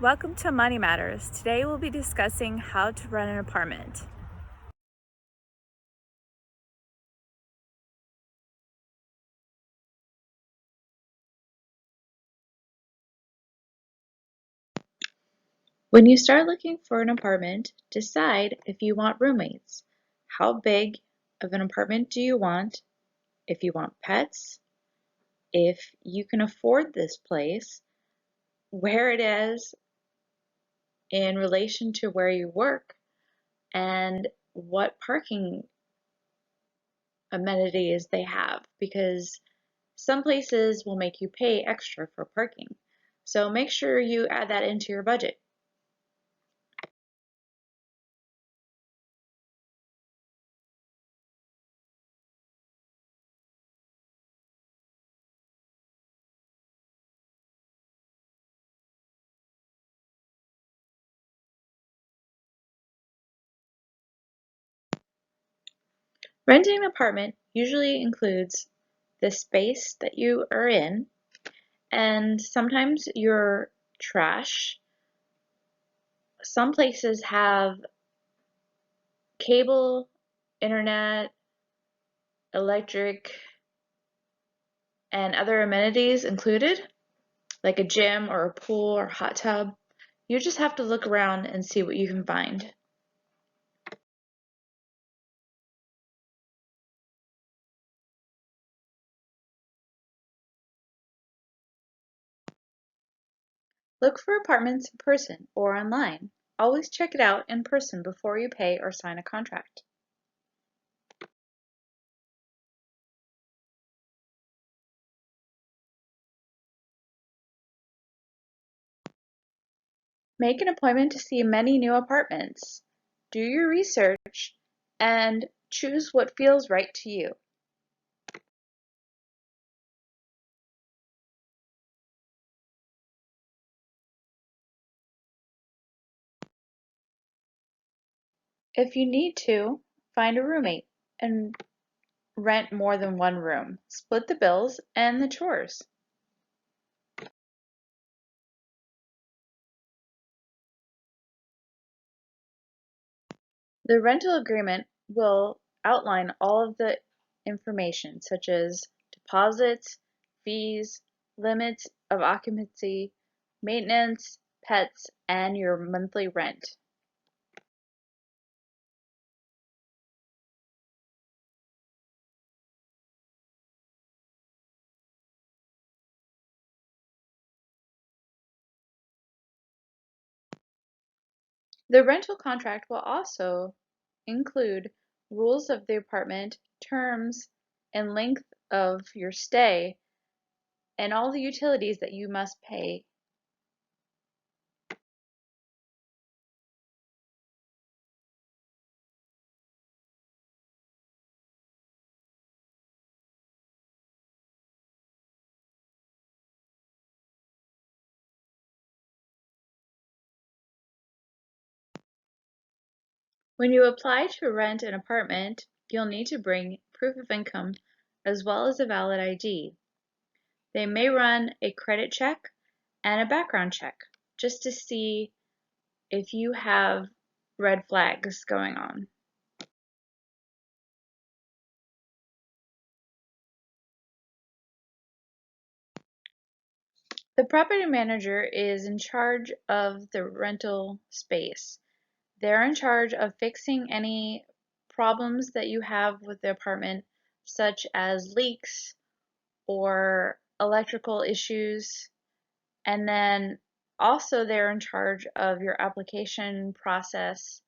Welcome to Money Matters. Today we'll be discussing how to rent an apartment. When you start looking for an apartment, decide if you want roommates. How big of an apartment do you want? If you want pets, if you can afford this place, where it is in relation to where you work, and what parking amenities they have, because some places will make you pay extra for parking. So make sure you add that into your budget. Renting an apartment usually includes the space that you are in, and sometimes your trash. Some places have cable, internet, electric, and other amenities included, like a gym or a pool or hot tub. You just have to look around and see what you can find. Look for apartments in person or online. Always check it out in person before you pay or sign a contract. Make an appointment to see many new apartments. Do your research and choose what feels right to you. If you need to, find a roommate and rent more than one room. Split the bills and the chores. The rental agreement will outline all of the information, such as deposits, fees, limits of occupancy, maintenance, pets, and your monthly rent. The rental contract will also include rules of the apartment, terms and length of your stay, and all the utilities that you must pay. When you apply to rent an apartment, you'll need to bring proof of income as well as a valid ID. They may run a credit check and a background check just to see if you have red flags going on. The property manager is in charge of the rental space. They're in charge of fixing any problems that you have with the apartment, such as leaks or electrical issues. And then also they're in charge of your application process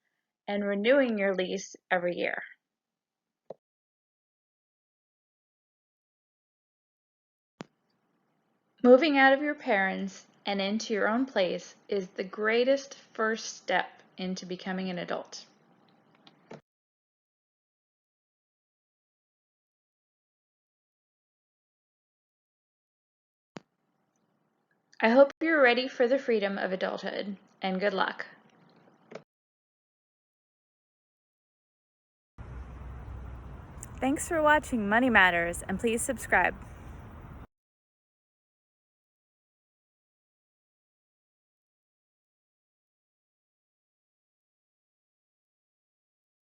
and renewing your lease every year. Moving out of your parents and into your own place is the greatest first step into becoming an adult. I hope you're ready for the freedom of adulthood, and good luck. Thanks for watching Money Matters, and please subscribe.